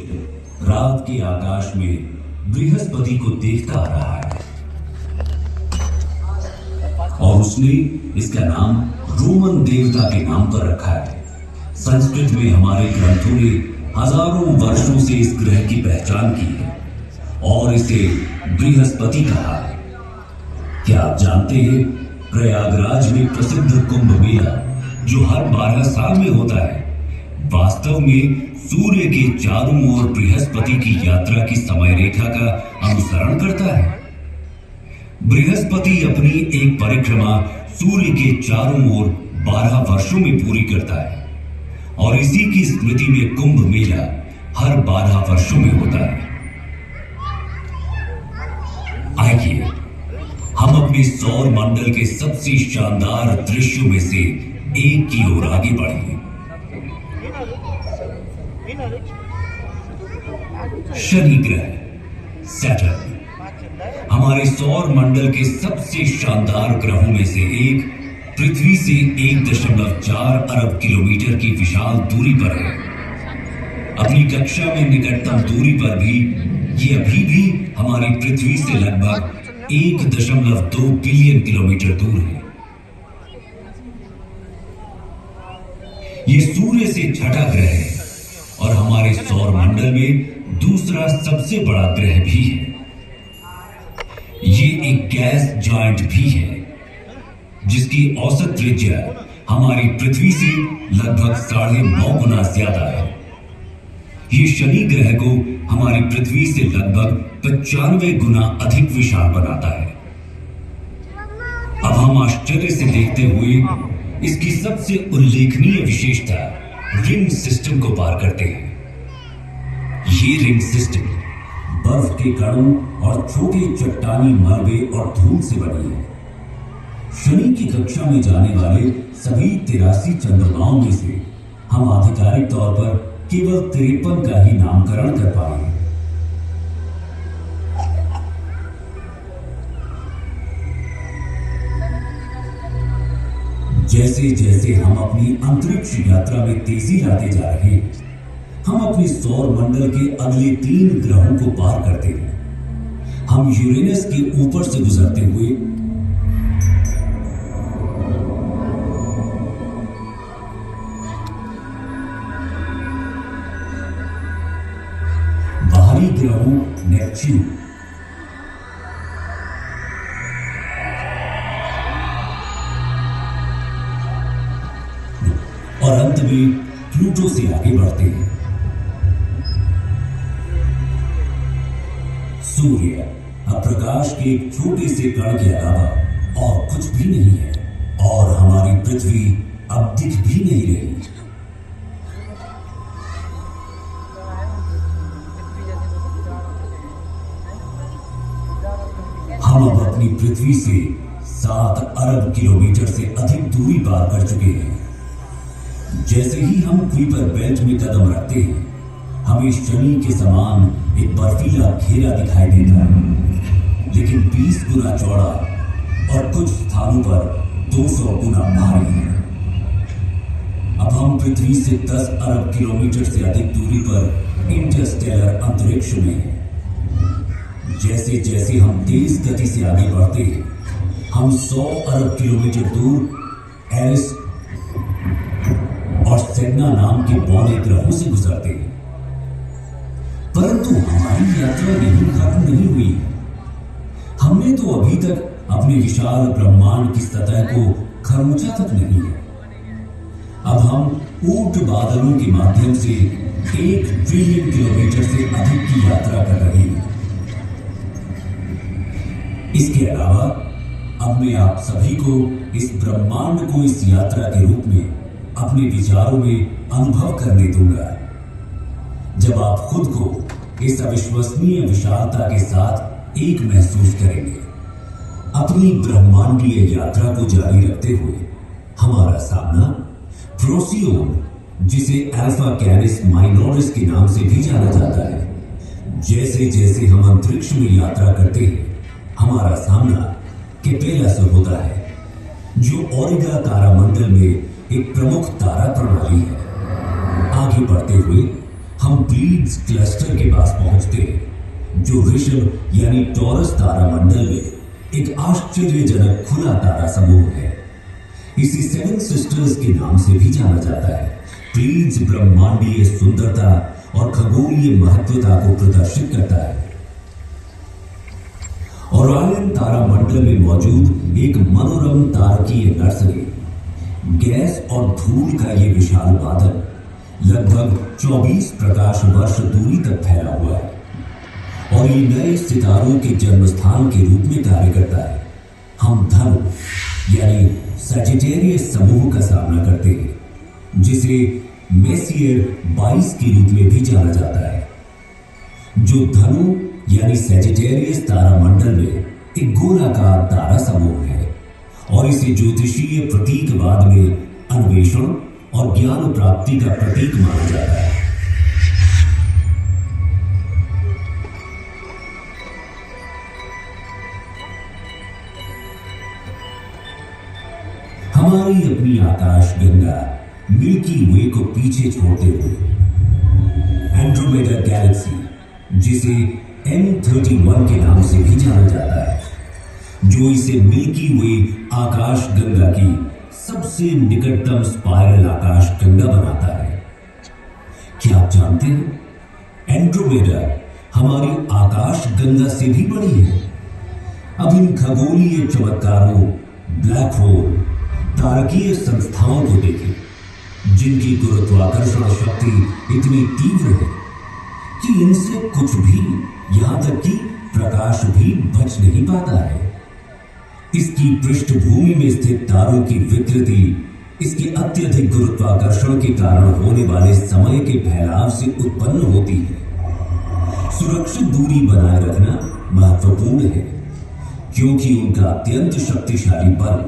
रात के आकाश में बृहस्पति को देखता आ रहा है और उसने इसका नाम रोमन देवता के नाम पर रखा है। संस्कृत में हमारे ग्रंथों ने हजारों वर्षों से इस ग्रह की पहचान की है और इसे बृहस्पति कहा है। क्या आप जानते हैं, प्रयागराज में प्रसिद्ध कुंभ मेला जो हर 12 साल में होता है, वास्तव में सूर्य के चारों ओर बृहस्पति की यात्रा की समय रेखा का अनुसरण करता है। बृहस्पति अपनी एक परिक्रमा सूर्य के चारों ओर 12 वर्षों में पूरी करता है और इसी की स्मृति में कुंभ मेला हर 12 वर्षों में होता है। आइए हम अपने सौर मंडल के सबसे शानदार दृश्यों में से एक की ओर आगे बढ़ें। शनि ग्रह सैटर्न हमारे सौर मंडल के सबसे शानदार ग्रहों में से एक, पृथ्वी से 1.4 अरब किलोमीटर की विशाल दूरी पर है। अपनी कक्षा में निकटतम दूरी पर भी ये अभी भी हमारी पृथ्वी से लगभग 1.2 बिलियन किलोमीटर दूर है। ये सूर्य से छठा ग्रह है और हमारे सौर मंडल में दूसरा सबसे बड़ा ग्रह भी है। ये एक गैस जायंट भी है जिसकी औसत त्रिज्या हमारी पृथ्वी से लगभग 9.5 गुना ज्यादा है। ये शनि ग्रह को हमारी पृथ्वी से लगभग 95 गुना अधिक विशाल बनाता है। अब हम आश्चर्य से देखते हुए इसकी सबसे उल्लेखनीय विशेषता रिंग सिस्टम को पार करते हैं। ये रिंग सिस्टम बर्फ के कणों और छोटे चट्टानी मलबे और धूल से बनी है। शनि की कक्षा में जाने वाले सभी 83 चंद्रमाओं में से हम आधिकारिक तौर पर केवल 53 का ही नामकरण कर पाए हैं। जैसे जैसे हम अपनी अंतरिक्ष यात्रा में तेजी लाते जा रहे हैं, हम अपने सौर मंडल के अगले 3 ग्रहों को पार करते हैं। हम यूरेनस के ऊपर से गुजरते हुए बाहरी ग्रहों नेपच्यून, और अंत में प्लूटो से आगे बढ़ते हैं। सूर्य अब प्रकाश के एक छोटे से कण के अलावा और कुछ भी नहीं है और हमारी पृथ्वी अब दिख भी नहीं रही। हम अब अपनी पृथ्वी से 7 अरब किलोमीटर से अधिक दूरी पार कर चुके हैं। जैसे ही हम कुइपर बेल्ट में कदम रखते हैं, हमें शनि के समान एक बर्फीला घेरा दिखाई देता है, लेकिन 20 गुना चौड़ा और कुछ स्थानों पर 200 गुना भारी है। अब हम पृथ्वी से 10 अरब किलोमीटर से अधिक दूरी पर इंटरस्टेलर अंतरिक्ष में हैं। जैसे जैसे हम तेज गति से आगे बढ़ते हैं, हम 100 अरब किलोमीटर दूर एरिस और सेगना नाम के बौने ग्रहों से गुजरते हैं। परंतु हमारी यात्रा यही खत्म नहीं हुई। हमने तो अभी तक अपने विशाल ब्रह्मांड की सतह को खरोंचा तक नहीं है। अब हम ऊंट बादलों के माध्यम से 1 ट्रिलियन किलोमीटर से अधिक की यात्रा कर रहे हैं। इसके अलावा अब मैं आप सभी को इस ब्रह्मांड को इस यात्रा के रूप में अपने विचारों में अनुभव करने दूंगा। जब आप खुद को इस अविश्वसनीय विशालता के साथ एक महसूस करेंगे। अपनी ब्रह्मांडीय यात्रा को जारी रखते हुए हमारा सामना प्रोसियोन, जिसे अल्फा कैरिस माइनोरिस के नाम से भी जाना जाता है। जैसे जैसे हम अंतरिक्ष में यात्रा करते हैं, हमारा सामना केपेला से होता है, जो ओरिगा तारामंडल में एक प्रमुख तारा प्रणाली है। आगे बढ़ते हुए हम प्लीड्स क्लस्टर के पास पहुंचते हैं, जो ऋषभ यानी टॉरस तारामंडल में एक आश्चर्यजनक खुला तारा समूह है। इसे सेवन सिस्टर्स के नाम से भी जाना जाता है। प्लीड्स ब्रह्मांडीय सुंदरता और खगोलीय महत्वता को प्रदर्शित करता है। ओरायन तारामंडल में मौजूद एक मनोरम तारकीय नर्सरी, गैस और धूल का ये विशाल बादल लगभग 24 प्रकाश वर्ष दूरी तक फैला हुआ है और ये नए सितारों के जन्म स्थान के रूप में कार्य करता है। हम धनु यानी सजिटेरियस समूह का सामना करते हैं, जिसे मेसियर 22 के रूप में भी जाना जाता है, जो धनु यानी सजिटेरियस तारामंडल में एक गोलाकार तारा समूह है और इसे ज्योतिषीय प्रतीकवाद में अन्वेषण और ज्ञान प्राप्ति का प्रतीक माना जाता है। हमारी अपनी आकाश गंगा मिल्की वे को पीछे छोड़ते हुए एंड्रोमेडा गैलेक्सी, जिसे M31 के नाम से भी जाना जाता है, जो इसे मिल्की वे आकाश गंगा की सबसे निकटतम स्पाइरल आकाश गंगा बनाता है। क्या आप जानते हैं, एंड्रोमेडा हमारी आकाश गंगा से भी बड़ी है। अब इन खगोलीय चमत्कारों, ब्लैक होल, तारकीय संस्थाओं को देखें, जिनकी गुरुत्वाकर्षण शक्ति इतनी तीव्र है कि इनसे कुछ भी, यहां तक कि प्रकाश भी बच नहीं पाता है। इसकी पृष्ठभूमि में स्थित तारों की विकृति इसके अत्यधिक गुरुत्वाकर्षण के कारण होने वाले समय के फैलाव से उत्पन्न होती है। सुरक्षित दूरी बनाए रखना महत्वपूर्ण है, क्योंकि उनका अत्यंत शक्तिशाली बल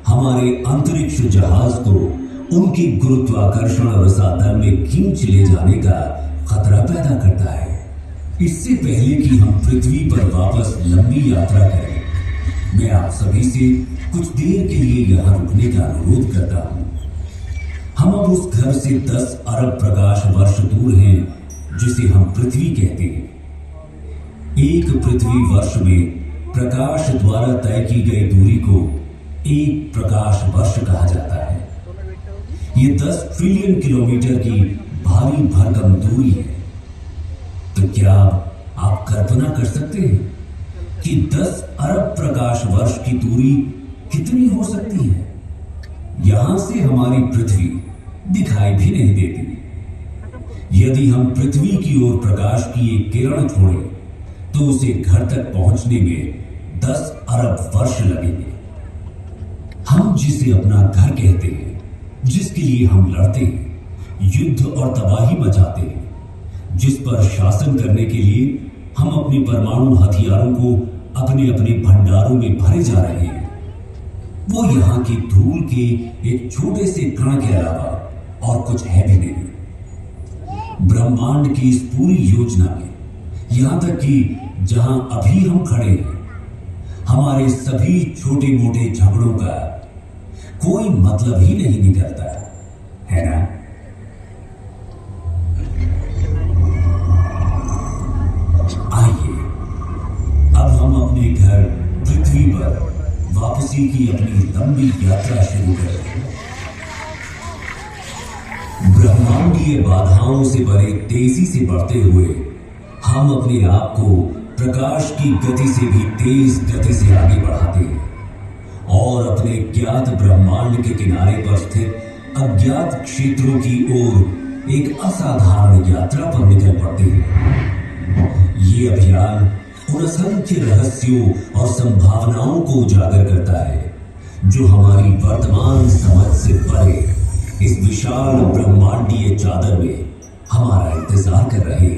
हमारे अंतरिक्ष जहाज को उनके गुरुत्वाकर्षण रसातल में खींच ले जाने का खतरा पैदा करता है। इससे पहले कि हम पृथ्वी पर वापस लंबी यात्रा करें, मैं आप सभी से कुछ देर के लिए यहां रुकने का अनुरोध करता हूं। हम अब उस घर से 10 अरब प्रकाश वर्ष दूर हैं, जिसे हम पृथ्वी कहते हैं। एक पृथ्वी वर्ष में प्रकाश द्वारा तय की गई दूरी को एक प्रकाश वर्ष कहा जाता है। ये 10 ट्रिलियन किलोमीटर की भारी भरकम दूरी है। तो क्या आप कल्पना कर सकते हैं कि 10 अरब प्रकाश वर्ष की दूरी कितनी हो सकती है? यहां से हमारी पृथ्वी दिखाई भी नहीं देती। यदि हम पृथ्वी की ओर प्रकाश की एक किरण छोड़ें, तो उसे घर तक पहुंचने में 10 अरब वर्ष लगेंगे। हम जिसे अपना घर कहते हैं, जिसके लिए हम लड़ते हैं, युद्ध और तबाही मचाते हैं, जिस पर शासन करने के लिए हम अपने परमाणु हथियारों को अपने अपने भंडारों में भरे जा रहे हैं, वो यहाँ की धूल के एक छोटे से कण के अलावा और कुछ है भी नहीं। ब्रह्मांड की इस पूरी योजना में, यहां तक कि जहां अभी हम खड़े हैं, हमारे सभी छोटे मोटे झगड़ों का कोई मतलब ही नहीं निकलता है ना? आइए अब हम अपने घर पृथ्वी पर वापसी की अपनी लंबी यात्रा शुरू करें। ब्रह्मांडीय बाधाओं से भरे तेजी से बढ़ते हुए हम अपने आप को प्रकाश की गति से भी तेज गति से आगे बढ़ाते हैं और अपने ज्ञात ब्रह्मांड के किनारे पर स्थित अज्ञात क्षेत्रों की ओर एक असाधारण यात्रा पर निकल पड़ते हैं। ये अभियान उन असंख्य रहस्यों और संभावनाओं को उजागर करता है, जो हमारी वर्तमान समझ से परे इस विशाल ब्रह्मांडीय चादर में हमारा इंतजार कर रहे हैं।